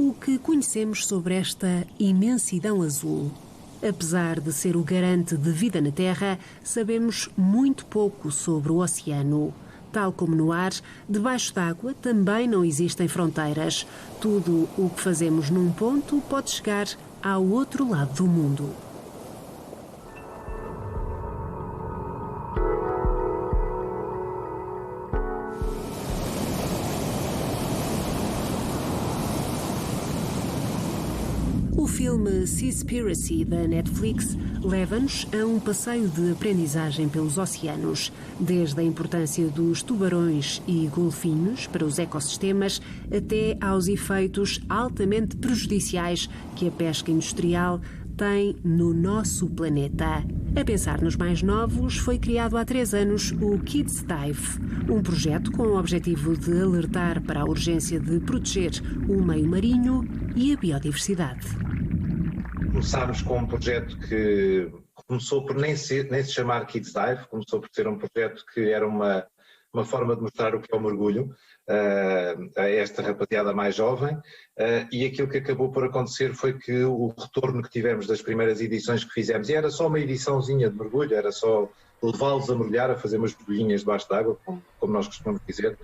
o que conhecemos sobre esta imensidão azul. Apesar de ser o garante de vida na Terra, sabemos muito pouco sobre o oceano. Tal como no ar, debaixo d'água também não existem fronteiras. Tudo o que fazemos num ponto pode chegar ao outro lado do mundo. O filme Seaspiracy, da Netflix, leva-nos a um passeio de aprendizagem pelos oceanos, desde a importância dos tubarões e golfinhos para os ecossistemas até aos efeitos altamente prejudiciais que a pesca industrial tem no nosso planeta. A pensar nos mais novos, foi criado há 3 anos o Kids Dive, um projeto com o objetivo de alertar para a urgência de proteger o meio marinho e a biodiversidade. Começámos com um projeto que começou por nem se chamar Kids Dive, começou por ser um projeto que era uma forma de mostrar o que é o mergulho a esta rapaziada mais jovem, e aquilo que acabou por acontecer foi que o retorno que tivemos das primeiras edições que fizemos, e era só uma ediçãozinha de mergulho, era só levá-los a mergulhar, a fazer umas bolhinhas debaixo d'água, como nós costumamos dizer,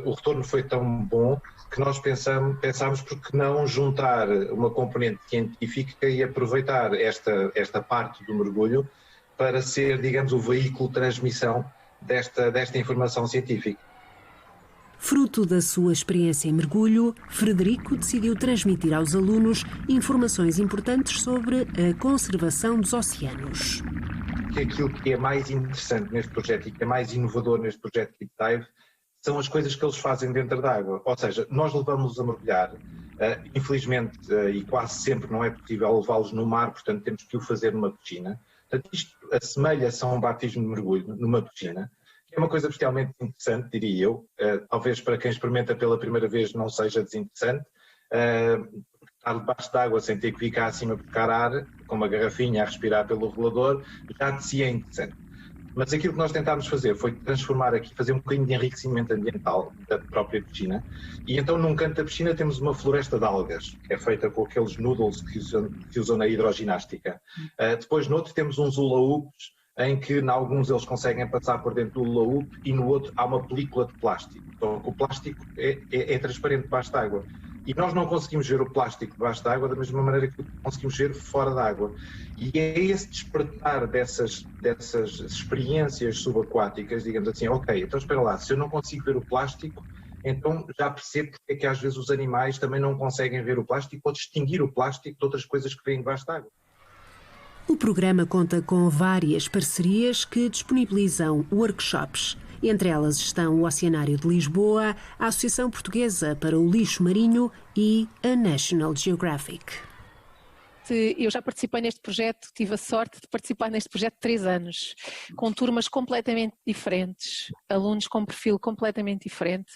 o retorno foi tão bom que nós pensámos por que não juntar uma componente científica e aproveitar esta parte do mergulho para ser, digamos, o veículo de transmissão desta informação científica. Fruto da sua experiência em mergulho, Frederico decidiu transmitir aos alunos informações importantes sobre a conservação dos oceanos. Aquilo que é mais interessante neste projeto e que é mais inovador neste projeto Kids Dive são as coisas que eles fazem dentro da água. Ou seja, nós levamos-los a mergulhar, infelizmente, e quase sempre não é possível levá-los no mar, portanto temos que o fazer numa piscina. Portanto, isto assemelha-se a um batismo de mergulho numa piscina, que é uma coisa bestialmente interessante, diria eu. Talvez para quem experimenta pela primeira vez não seja desinteressante. Estar debaixo d'água sem ter que ficar acima buscar ar, com uma garrafinha a respirar pelo regulador, já de si é interessante. Mas aquilo que nós tentámos fazer foi transformar aqui, fazer um bocadinho de enriquecimento ambiental da própria piscina, e então num canto da piscina temos uma floresta de algas, que é feita com aqueles noodles que usam na hidroginástica. Depois no outro temos uns hula-hoops, em que em alguns eles conseguem passar por dentro do hula-hoop e no outro há uma película de plástico. Então o plástico é transparente debaixo d'água. E nós não conseguimos ver o plástico debaixo d'água da mesma maneira que conseguimos ver fora d'água. E é esse despertar dessas experiências subaquáticas, digamos assim, ok, então espera lá, se eu não consigo ver o plástico, então já percebo porque é que às vezes os animais também não conseguem ver o plástico ou distinguir o plástico de outras coisas que vêm debaixo d'água. O programa conta com várias parcerias que disponibilizam workshops. Entre elas estão o Oceanário de Lisboa, a Associação Portuguesa para o Lixo Marinho e a National Geographic. Eu já participei neste projeto, tive a sorte de participar neste projeto 3 anos, com turmas completamente diferentes, alunos com perfil completamente diferente,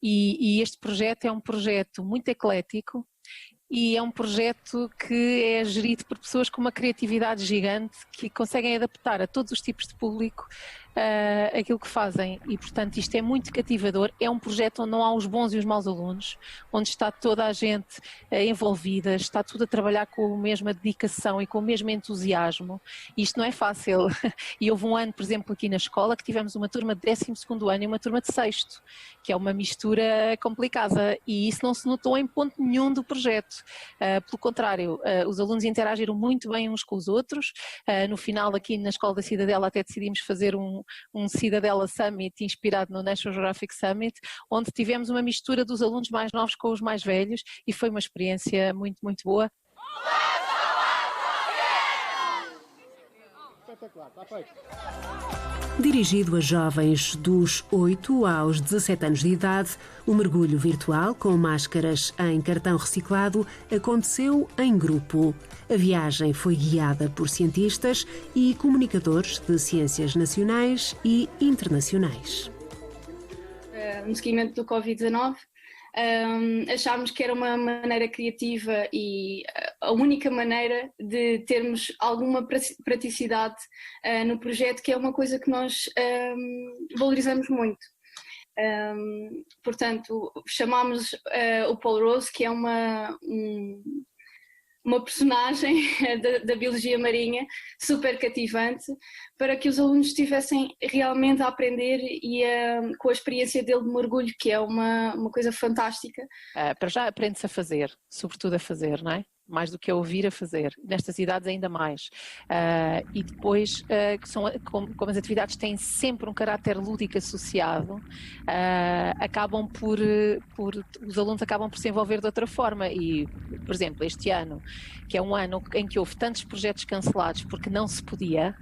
e este projeto é um projeto muito eclético e é um projeto que é gerido por pessoas com uma criatividade gigante que conseguem adaptar a todos os tipos de público aquilo que fazem, e portanto isto é muito cativador. É um projeto onde não há os bons e os maus alunos, onde está toda a gente envolvida, está tudo a trabalhar com a mesma dedicação e com o mesmo entusiasmo, e isto não é fácil. E houve um ano, por exemplo, aqui na escola que tivemos uma turma de 12º ano e uma turma de 6º, que é uma mistura complicada, e isso não se notou em ponto nenhum do projeto. Pelo contrário, os alunos interagiram muito bem uns com os outros. No final, aqui na Escola da Cidadela, até decidimos fazer um Cidadela Summit inspirado no National Geographic Summit, onde tivemos uma mistura dos alunos mais novos com os mais velhos, e foi uma experiência muito, muito boa. Espetacular, está feito. Dirigido a jovens dos 8 aos 17 anos de idade, o mergulho virtual com máscaras em cartão reciclado aconteceu em grupo. A viagem foi guiada por cientistas e comunicadores de ciências nacionais e internacionais. No seguimento do Covid-19, achámos que era uma maneira criativa e a única maneira de termos alguma praticidade no projeto, que é uma coisa que nós valorizamos muito. Portanto, chamámos o Paul Rose, que é uma personagem da biologia marinha super cativante, para que os alunos estivessem realmente a aprender e com a experiência dele de mergulho, que é uma coisa fantástica. Para já aprende-se a fazer, sobretudo a fazer, não é? Mais do que a ouvir, a fazer, nestas idades ainda mais. E depois, como as atividades têm sempre um caráter lúdico associado, os alunos acabam por se envolver de outra forma. E, por exemplo, este ano, que é um ano em que houve tantos projetos cancelados porque não se podia,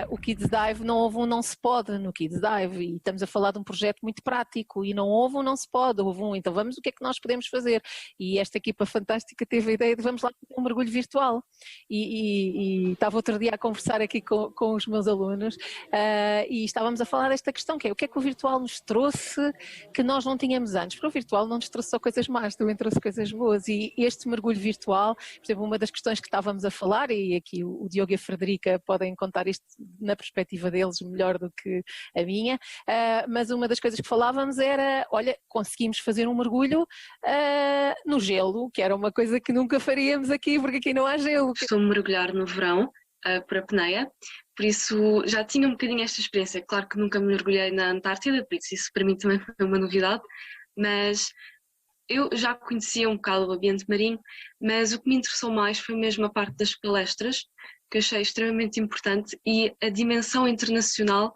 o Kids Dive, não houve um não se pode no Kids Dive, e estamos a falar de um projeto muito prático, e não houve um não se pode, houve um, então vamos, o que é que nós podemos fazer? E esta equipa fantástica teve a ideia de vamos lá fazer um mergulho virtual, e estava outro dia a conversar aqui com os meus alunos, e estávamos a falar desta questão, que é o que é que o virtual nos trouxe que nós não tínhamos antes, porque o virtual não nos trouxe só coisas más, também trouxe coisas boas, e este mergulho virtual, por exemplo, uma das questões que estávamos a falar, e aqui o Diogo e a Frederica podem contar isto na perspectiva deles melhor do que a minha, mas uma das coisas que falávamos era, olha, conseguimos fazer um mergulho no gelo, que era uma coisa que nunca faríamos aqui, porque aqui não há gelo. Costumo mergulhar no verão, por apneia, por isso já tinha um bocadinho esta experiência. Claro que nunca mergulhei na Antártida, por isso para mim também foi uma novidade, mas eu já conhecia um bocado o ambiente marinho, mas o que me interessou mais foi mesmo a parte das palestras, que achei extremamente importante, e a dimensão internacional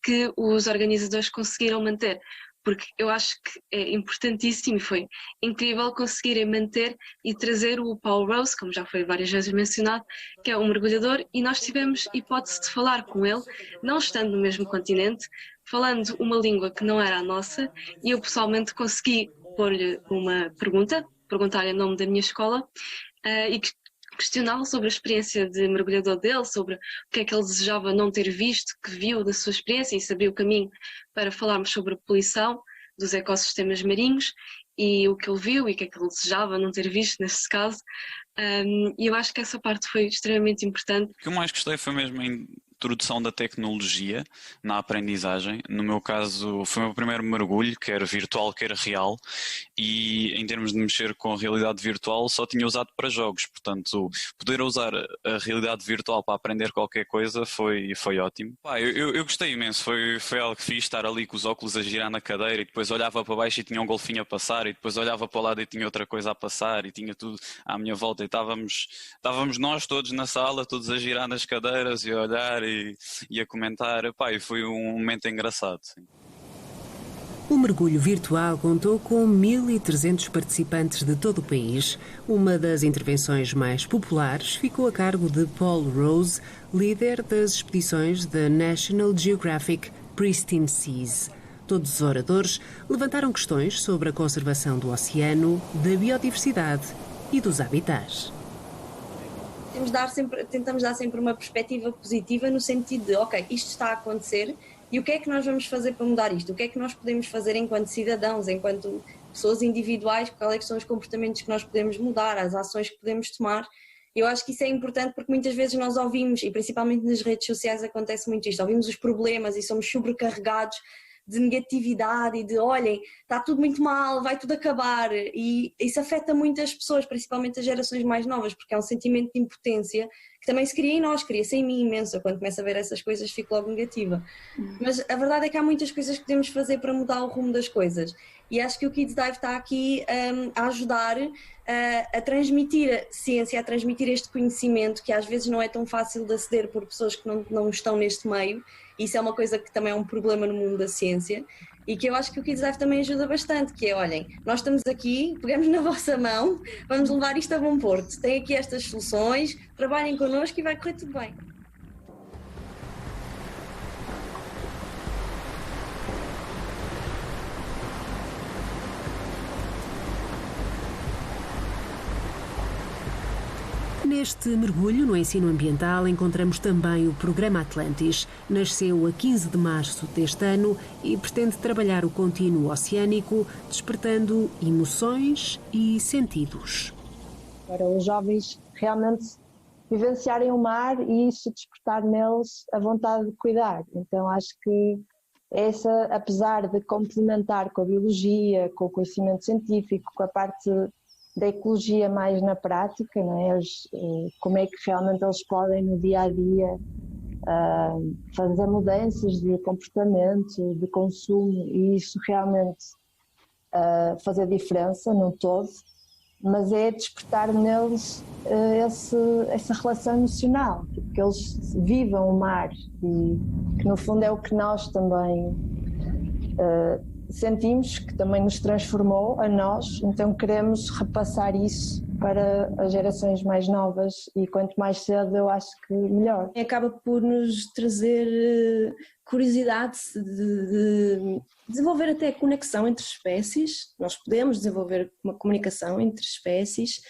que os organizadores conseguiram manter, porque eu acho que é importantíssimo e foi incrível conseguirem manter e trazer o Paul Rose, como já foi várias vezes mencionado, que é um mergulhador, e nós tivemos hipótese de falar com ele, não estando no mesmo continente, falando uma língua que não era a nossa, e eu pessoalmente consegui pôr-lhe uma perguntar-lhe o nome da minha escola, e questioná-lo sobre a experiência de mergulhador dele, sobre o que é que ele desejava não ter visto, que viu da sua experiência, e sabia o caminho para falarmos sobre a poluição dos ecossistemas marinhos e o que ele viu e o que é que ele desejava não ter visto neste caso. E eu acho que essa parte foi extremamente importante. O que eu mais gostei foi mesmo a introdução da tecnologia na aprendizagem. No meu caso foi o meu primeiro mergulho, quer virtual, quer real, e em termos de mexer com a realidade virtual só tinha usado para jogos, portanto poder usar a realidade virtual para aprender qualquer coisa foi ótimo. Eu gostei imenso, foi algo que fiz, estar ali com os óculos a girar na cadeira, e depois olhava para baixo e tinha um golfinho a passar, e depois olhava para o lado e tinha outra coisa a passar, e tinha tudo à minha volta, e estávamos nós todos na sala, todos a girar nas cadeiras e a olhar e a comentar. E foi um momento engraçado. Sim. O mergulho virtual contou com 1.300 participantes de todo o país. Uma das intervenções mais populares ficou a cargo de Paul Rose, líder das expedições da National Geographic Pristine Seas. Todos os oradores levantaram questões sobre a conservação do oceano, da biodiversidade e dos habitats. Tentamos dar sempre uma perspectiva positiva, no sentido de, ok, isto está a acontecer e o que é que nós vamos fazer para mudar isto? O que é que nós podemos fazer enquanto cidadãos, enquanto pessoas individuais? Quais são os comportamentos que nós podemos mudar, as ações que podemos tomar? Eu acho que isso é importante, porque muitas vezes nós ouvimos, e principalmente nas redes sociais acontece muito isto, ouvimos os problemas e somos sobrecarregados de negatividade e de, olhem, está tudo muito mal, vai tudo acabar, e isso afeta muitas pessoas, principalmente as gerações mais novas, porque é um sentimento de impotência que também se cria em nós, cria-se em mim imenso. Eu, quando começo a ver essas coisas, fico logo negativa. Mas a verdade é que há muitas coisas que podemos fazer para mudar o rumo das coisas, e acho que o Kids Dive está aqui a ajudar a transmitir a ciência, a transmitir este conhecimento que às vezes não é tão fácil de aceder por pessoas que não estão neste meio. Isso é uma coisa que também é um problema no mundo da ciência, e que eu acho que o Kids Dive também ajuda bastante, que é, olhem, nós estamos aqui, pegamos na vossa mão, vamos levar isto a bom porto, tem aqui estas soluções, trabalhem connosco e vai correr tudo bem. Neste mergulho no ensino ambiental encontramos também o Programa Atlantis. Nasceu a 15 de março deste ano e pretende trabalhar o contínuo oceânico, despertando emoções e sentidos. Para os jovens realmente vivenciarem o mar e isso despertar neles a vontade de cuidar. Então acho que essa, apesar de complementar com a biologia, com o conhecimento científico, com a parte da ecologia mais na prática, não é? Como é que realmente eles podem no dia a dia fazer mudanças de comportamento, de consumo, e isso realmente fazer diferença no todo, mas é despertar neles essa relação emocional, que eles vivam o mar, e que no fundo é o que nós também sentimos, que também nos transformou a nós, então queremos repassar isso para as gerações mais novas, e quanto mais cedo eu acho que melhor. Acaba por nos trazer curiosidade de desenvolver até conexão entre espécies. Nós podemos desenvolver uma comunicação entre espécies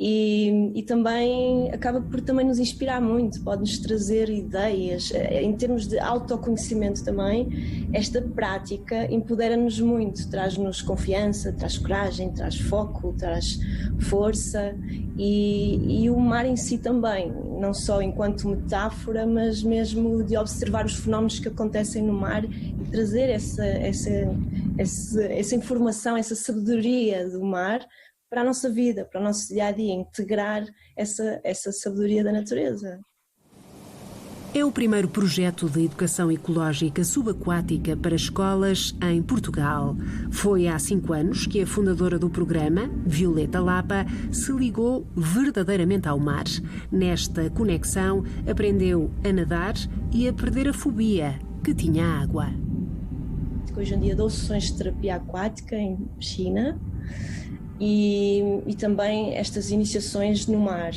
e também acaba por também nos inspirar muito, pode-nos trazer ideias. Em termos de autoconhecimento também, esta prática empodera-nos muito, traz-nos confiança, traz coragem, traz foco, traz força, e o mar em si também, não só enquanto metáfora, mas mesmo de observar os fenómenos que acontecem no mar e trazer essa informação, essa sabedoria do mar para a nossa vida, para o nosso dia-a-dia, integrar essa sabedoria da natureza. É o primeiro projeto de educação ecológica subaquática para escolas em Portugal. Foi há 5 anos que a fundadora do programa, Violeta Lapa, se ligou verdadeiramente ao mar. Nesta conexão, aprendeu a nadar e a perder a fobia que tinha à água. Hoje em dia dou sessões de terapia aquática em piscina, e também estas iniciações no mar.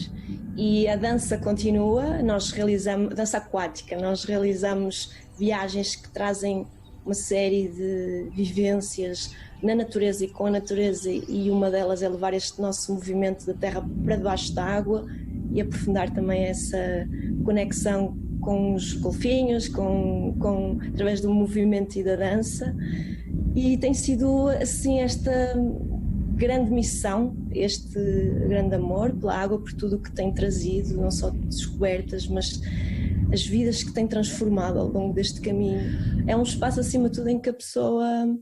E a dança continua, nós realizamos dança aquática, nós realizamos viagens que trazem uma série de vivências na natureza e com a natureza, e uma delas é levar este nosso movimento da terra para debaixo da água e aprofundar também essa conexão com os golfinhos, através do movimento e da dança. E tem sido assim esta grande missão, este grande amor pela água, por tudo o que tem trazido, não só descobertas, mas as vidas que tem transformado ao longo deste caminho. É um espaço, acima de tudo, em que a pessoa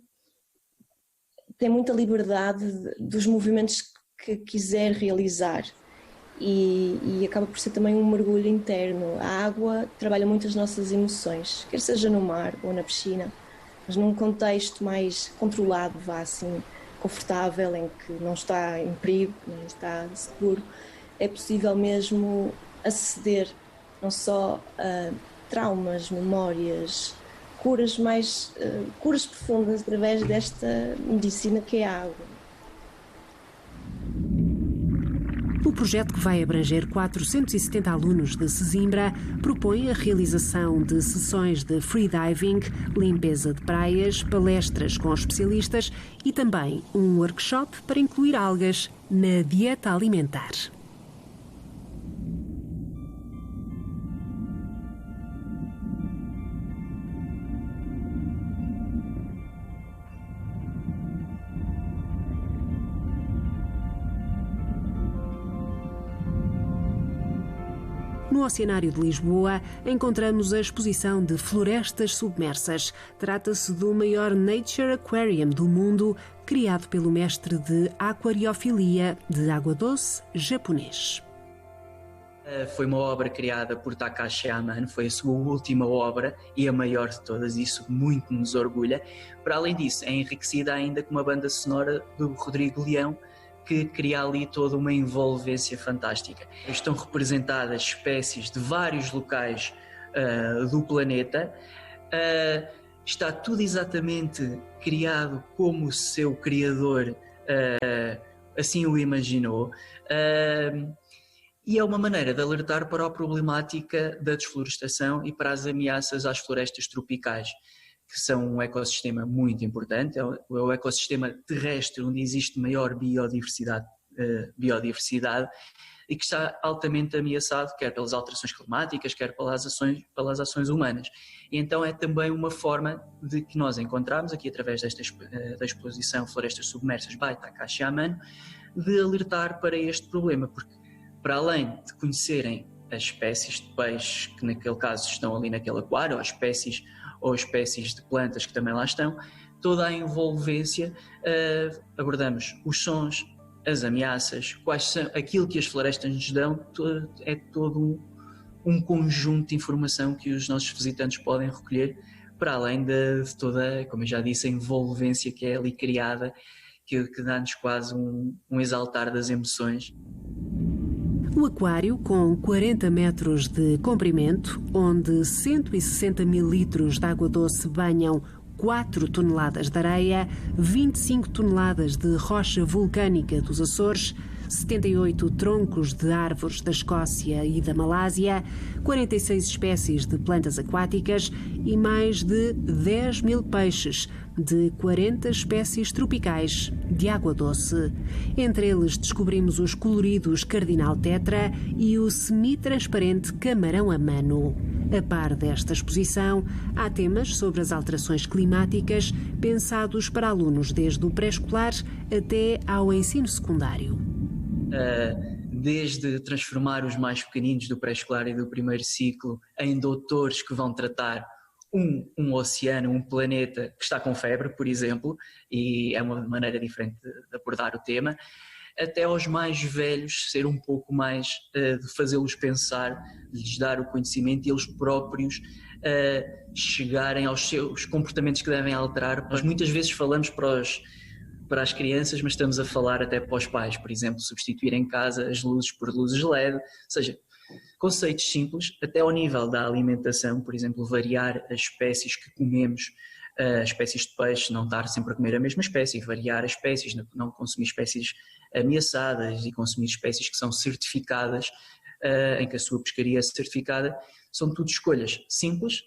tem muita liberdade dos movimentos que quiser realizar, e acaba por ser também um mergulho interno. A água trabalha muito as nossas emoções, quer seja no mar ou na piscina, mas num contexto mais controlado, assim, confortável, em que não está em perigo, não está seguro, é possível mesmo aceder não só a traumas, memórias, curas profundas através desta medicina que é a água. O projeto, que vai abranger 470 alunos de Sesimbra, propõe a realização de sessões de freediving, limpeza de praias, palestras com especialistas e também um workshop para incluir algas na dieta alimentar. No Oceanário de Lisboa, encontramos a exposição de florestas submersas. Trata-se do maior Nature Aquarium do mundo, criado pelo mestre de aquariofilia de água doce japonês. Foi uma obra criada por Takashi Amano, foi a sua última obra e a maior de todas, isso muito nos orgulha. Para além disso, é enriquecida ainda com uma banda sonora do Rodrigo Leão, que cria ali toda uma envolvência fantástica. Estão representadas espécies de vários locais do planeta. Está tudo exatamente criado como o seu criador assim o imaginou. E é uma maneira de alertar para a problemática da desflorestação e para as ameaças às florestas tropicais, que são um ecossistema muito importante, é o ecossistema terrestre onde existe maior biodiversidade e que está altamente ameaçado, quer pelas alterações climáticas, quer pelas ações humanas. E então é também uma forma de que nós encontramos, aqui através da exposição Florestas Submersas by Takashi Amano, de alertar para este problema, porque para além de conhecerem as espécies de peixes que naquele caso estão ali naquele aquário, ou as espécies ou espécies de plantas que também lá estão. Toda a envolvência, abordamos os sons, as ameaças, quais são, aquilo que as florestas nos dão, é todo um conjunto de informação que os nossos visitantes podem recolher, para além de toda, como eu já disse, a envolvência que é ali criada, que dá-nos quase um exaltar das emoções. O aquário, com 40 metros de comprimento, onde 160 mil litros de água doce banham 4 toneladas de areia, 25 toneladas de rocha vulcânica dos Açores, 78 troncos de árvores da Escócia e da Malásia, 46 espécies de plantas aquáticas e mais de 10 mil peixes de 40 espécies tropicais de água doce. Entre eles descobrimos os coloridos cardinal tetra e o semi-transparente camarão amano. A par desta exposição, há temas sobre as alterações climáticas pensados para alunos desde o pré-escolar até ao ensino secundário. Desde transformar os mais pequeninos do pré-escolar e do primeiro ciclo em doutores que vão tratar um oceano, um planeta que está com febre, por exemplo, e é uma maneira diferente de abordar o tema, até aos mais velhos ser um pouco mais de fazê-los pensar, de lhes dar o conhecimento e eles próprios chegarem aos seus comportamentos que devem alterar. Nós muitas vezes falamos para as crianças, mas estamos a falar até para os pais, por exemplo, substituir em casa as luzes por luzes LED, ou seja, conceitos simples, até ao nível da alimentação, por exemplo, variar as espécies que comemos, as espécies de peixe, não estar sempre a comer a mesma espécie, variar as espécies, não consumir espécies ameaçadas e consumir espécies que são certificadas, em que a sua pescaria é certificada, são tudo escolhas simples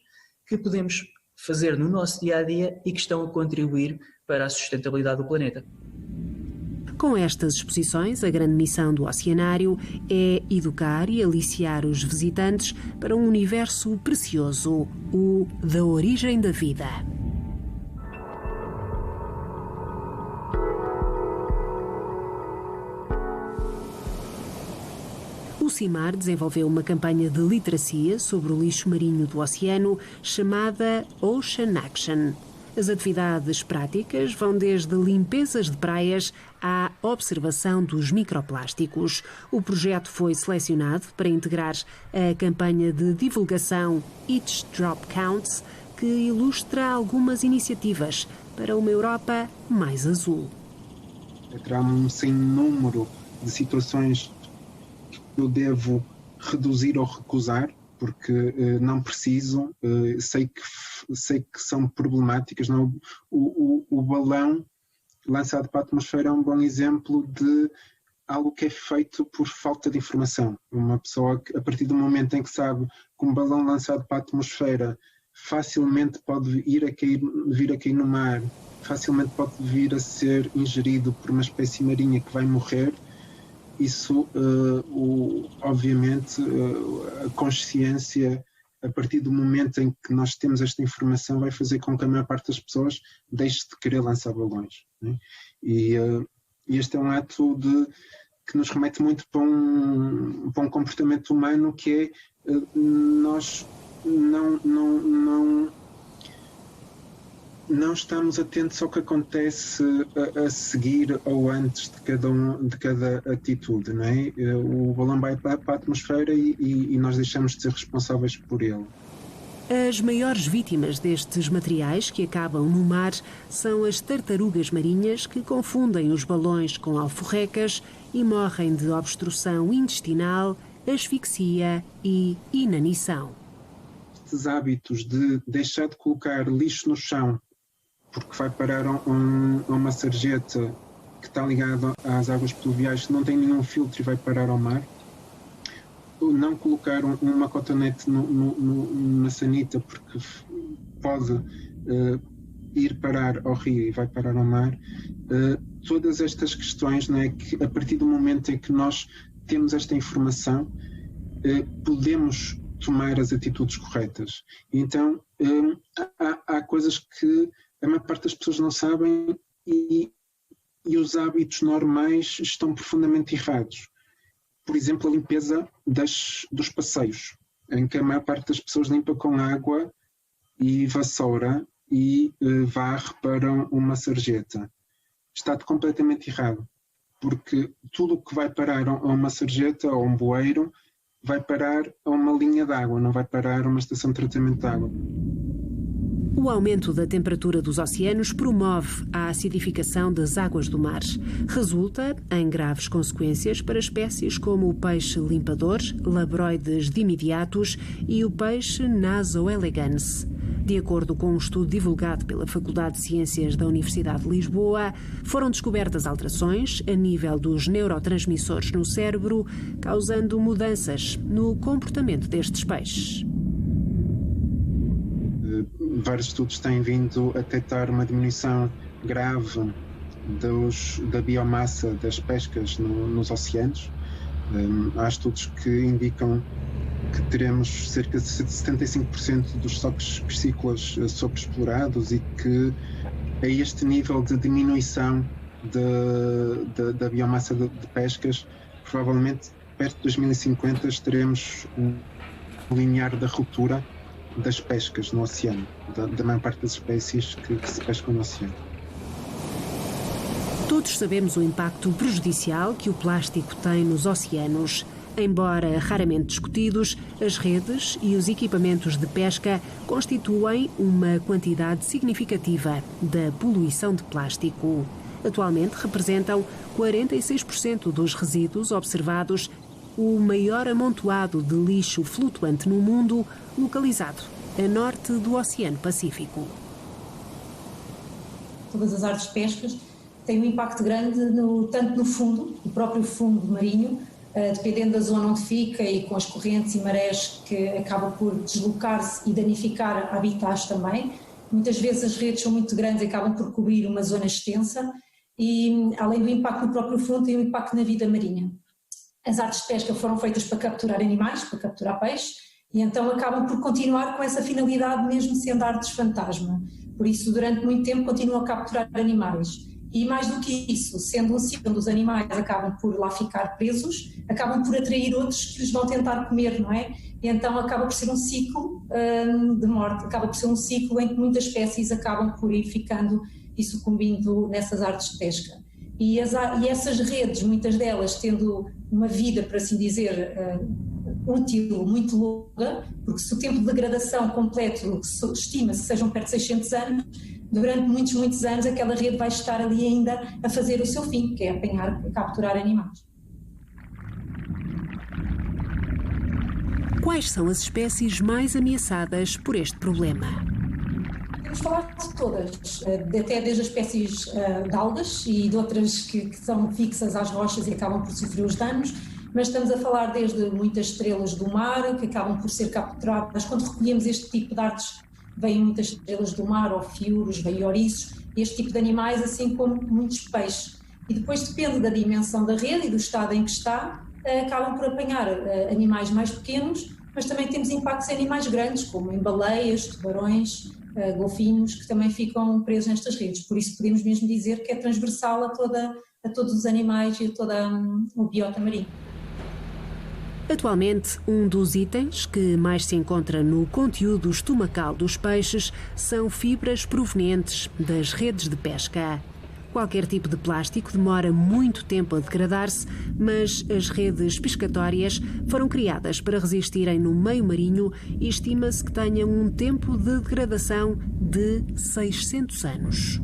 que podemos fazer no nosso dia-a-dia e que estão a contribuir para a sustentabilidade do planeta. Com estas exposições, a grande missão do Oceanário é educar e aliciar os visitantes para um universo precioso, o da origem da vida. O CIMAR desenvolveu uma campanha de literacia sobre o lixo marinho do oceano chamada Ocean Action. As atividades práticas vão desde limpezas de praias à observação dos microplásticos. O projeto foi selecionado para integrar a campanha de divulgação Each Drop Counts, que ilustra algumas iniciativas para uma Europa mais azul. Terá um sem número de situações que eu devo reduzir ou recusar, porque não preciso, sei que são problemáticas. Não? O balão lançado para a atmosfera é um bom exemplo de algo que é feito por falta de informação. Uma pessoa que, a partir do momento em que sabe que um balão lançado para a atmosfera facilmente pode vir a cair no mar, facilmente pode vir a ser ingerido por uma espécie marinha que vai morrer, isso, obviamente, a consciência, a partir do momento em que nós temos esta informação, vai fazer com que a maior parte das pessoas deixe de querer lançar balões. Né? E este é um ato que nos remete muito para um comportamento humano, que é nós não estamos atentos ao que acontece a seguir ou antes de cada atitude, não é? O balão vai para a atmosfera e nós deixamos de ser responsáveis por ele. As maiores vítimas destes materiais que acabam no mar são as tartarugas marinhas, que confundem os balões com alforrecas e morrem de obstrução intestinal, asfixia e inanição. Estes hábitos de deixar de colocar lixo no chão porque vai parar a uma sarjeta que está ligada às águas pluviais, que não tem nenhum filtro e vai parar ao mar. Não colocar uma cotonete na sanita porque pode ir parar ao rio e vai parar ao mar. Todas estas questões, não é, que a partir do momento em que nós temos esta informação, podemos tomar as atitudes corretas. Então, há coisas que a maior parte das pessoas não sabem e os hábitos normais estão profundamente errados. Por exemplo, a limpeza dos passeios, em que a maior parte das pessoas limpa com água e vassoura e varre para uma sarjeta. Está completamente errado, porque tudo o que vai parar a uma sarjeta ou um bueiro vai parar a uma linha de água, não vai parar a uma estação de tratamento de água. O aumento da temperatura dos oceanos promove a acidificação das águas do mar. Resulta em graves consequências para espécies como o peixe limpador, Labroides dimidiatus e o peixe Naso elegans. De acordo com um estudo divulgado pela Faculdade de Ciências da Universidade de Lisboa, foram descobertas alterações a nível dos neurotransmissores no cérebro, causando mudanças no comportamento destes peixes. Vários estudos têm vindo a detectar uma diminuição grave da biomassa das pescas nos oceanos. Há estudos que indicam que teremos cerca de 75% dos estoques piscícolas sobreexplorados e que a este nível de diminuição da biomassa de pescas, provavelmente perto de 2050 estaremos um limiar da ruptura das pescas no oceano, da maior parte das espécies que se pescam no oceano. Todos sabemos o impacto prejudicial que o plástico tem nos oceanos. Embora raramente discutidos, as redes e os equipamentos de pesca constituem uma quantidade significativa da poluição de plástico. Atualmente representam 46% dos resíduos observados, o maior amontoado de lixo flutuante no mundo, localizado a norte do Oceano Pacífico. Todas as artes de pescas têm um impacto grande tanto no fundo, no próprio fundo marinho, dependendo da zona onde fica e com as correntes e marés que acaba por deslocar-se e danificar habitats também. Muitas vezes as redes são muito grandes e acabam por cobrir uma zona extensa e, além do impacto no próprio fundo, tem um impacto na vida marinha. As artes de pesca foram feitas para capturar animais, para capturar peixe, e então acabam por continuar com essa finalidade mesmo sendo artes fantasma. Por isso, durante muito tempo, continuam a capturar animais. E mais do que isso, sendo um ciclo onde os animais acabam por lá ficar presos, acabam por atrair outros que os vão tentar comer, não é? E então acaba por ser um ciclo de morte, acaba por ser um ciclo em que muitas espécies acabam por ir ficando e sucumbindo nessas artes de pesca. E essas redes, muitas delas tendo uma vida, por assim dizer, útil muito longa, porque se o tempo de degradação completo estima-se sejam perto de 600 anos, durante muitos anos aquela rede vai estar ali ainda a fazer o seu fim, que é apanhar, capturar animais. Quais são as espécies mais ameaçadas por este problema? Vamos falar de todas, até desde as espécies de algas e de outras que são fixas às rochas e acabam por sofrer os danos, mas estamos a falar desde muitas estrelas do mar que acabam por ser capturadas. Quando recolhemos este tipo de artes, vêm muitas estrelas do mar, ou fiuros, vêm ouriços, este tipo de animais, assim como muitos peixes. E depois depende da dimensão da rede e do estado em que está, acabam por apanhar animais mais pequenos, mas também temos impactos em animais grandes, como em baleias, tubarões, golfinhos, que também ficam presos nestas redes. Por isso podemos mesmo dizer que é transversal a todos os animais e a todo o biota marinho. Atualmente, um dos itens que mais se encontra no conteúdo estomacal dos peixes são fibras provenientes das redes de pesca. Qualquer tipo de plástico demora muito tempo a degradar-se, mas as redes pescatórias foram criadas para resistirem no meio marinho e estima-se que tenham um tempo de degradação de 600 anos.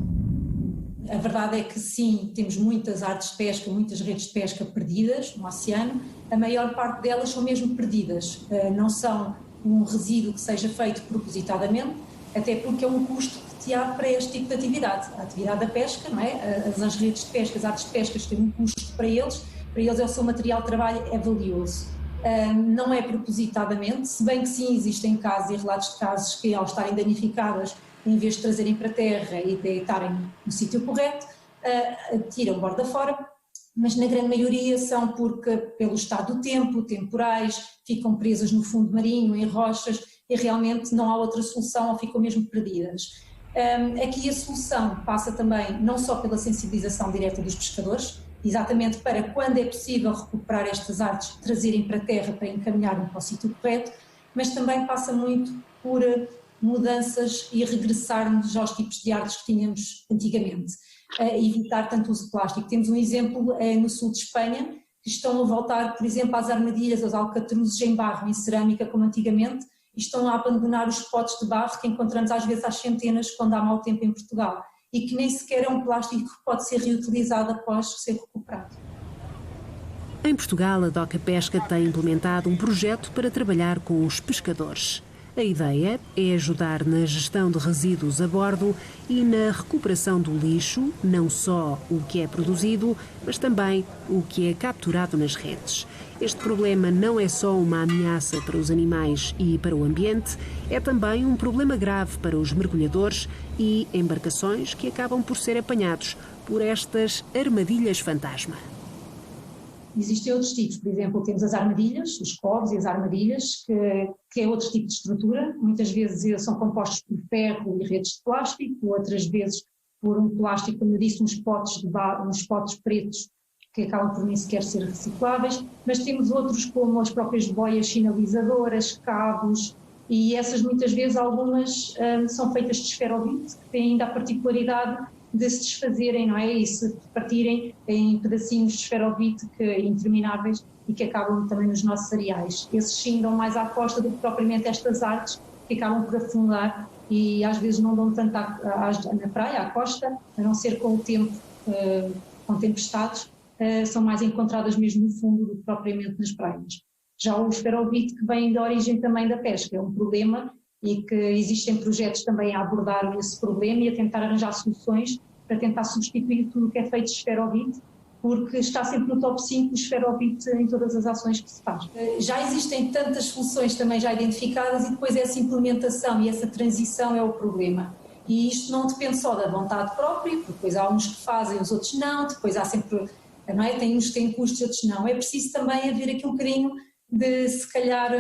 A verdade é que sim, temos muitas artes de pesca, muitas redes de pesca perdidas no oceano. A maior parte delas são mesmo perdidas, não são um resíduo que seja feito propositadamente, até porque é um custo reteado para este tipo de atividade. A atividade da pesca, não é? As redes de pesca, as artes de pesca têm um custo para eles é o seu material de trabalho, é valioso. Não é propositadamente, se bem que sim, existem casos e relatos de casos que, ao estarem danificadas, em vez de trazerem para a terra e deitarem no sítio correto, tiram borda fora, mas na grande maioria são porque, pelo estado do tempo, temporais, ficam presas no fundo marinho, em rochas, e realmente não há outra solução ou ficam mesmo perdidas. Aqui a solução passa também não só pela sensibilização direta dos pescadores, exatamente para, quando é possível recuperar estas artes, trazerem para a terra para encaminharem para o sítio correto, mas também passa muito por mudanças e regressarmos aos tipos de artes que tínhamos antigamente, evitar tanto o uso de plástico. Temos um exemplo no sul de Espanha, que estão a voltar, por exemplo, às armadilhas, aos alcatruzes em barro, em cerâmica, como antigamente, e estão a abandonar os potes de barro que encontramos às vezes às centenas quando há mau tempo em Portugal, e que nem sequer é um plástico que pode ser reutilizado após ser recuperado. Em Portugal, a DOCA Pesca tem implementado um projeto para trabalhar com os pescadores. A ideia é ajudar na gestão de resíduos a bordo e na recuperação do lixo, não só o que é produzido, mas também o que é capturado nas redes. Este problema não é só uma ameaça para os animais e para o ambiente, é também um problema grave para os mergulhadores e embarcações que acabam por ser apanhados por estas armadilhas fantasma. Existem outros tipos, por exemplo, temos as armadilhas, os covos e as armadilhas, que é outro tipo de estrutura. Muitas vezes são compostos por ferro e redes de plástico, outras vezes por um plástico, como eu disse, uns potes pretos que acabam por nem sequer ser recicláveis, mas temos outros como as próprias boias sinalizadoras, cabos, e essas muitas vezes algumas são feitas de esferovite, que têm ainda a particularidade de se desfazerem, não é? E se partirem em pedacinhos de esferovite intermináveis e que acabam também nos nossos areais. Esses sim dão mais à costa do que propriamente estas artes que acabam por afundar e às vezes não dão tanto na praia, à costa, a não ser com o tempo, com tempestades, são mais encontradas mesmo no fundo do que propriamente nas praias. Já o esferovite, que vem da origem também da pesca, é um problema e que existem projetos também a abordar esse problema e a tentar arranjar soluções para tentar substituir tudo o que é feito de esferovite, porque está sempre no top 5 o esferovite em todas as ações que se faz. Já existem tantas soluções também já identificadas e depois essa implementação e essa transição é o problema. E isto não depende só da vontade própria, porque depois há uns que fazem, os outros não, depois há sempre, não é? Tem uns que têm custos, outros não. É preciso também haver aqui um bocadinho de, se calhar,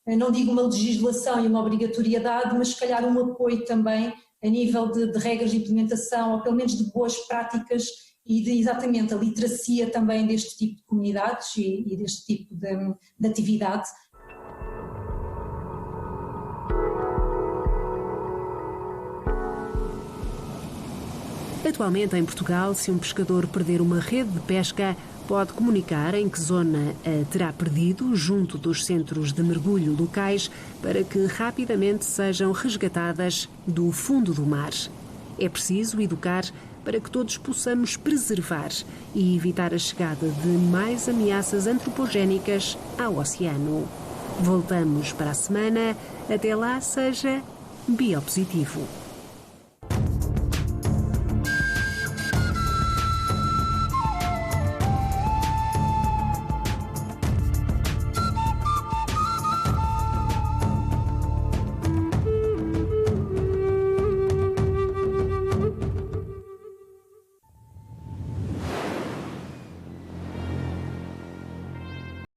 não digo uma legislação e uma obrigatoriedade, mas se calhar um apoio também a nível de regras de implementação, ou pelo menos de boas práticas e de exatamente a literacia também deste tipo de comunidades e deste tipo de atividade. Atualmente em Portugal, se um pescador perder uma rede de pesca, pode comunicar em que zona a terá perdido junto dos centros de mergulho locais para que rapidamente sejam resgatadas do fundo do mar. É preciso educar para que todos possamos preservar e evitar a chegada de mais ameaças antropogénicas ao oceano. Voltamos para a semana. Até lá, seja biopositivo.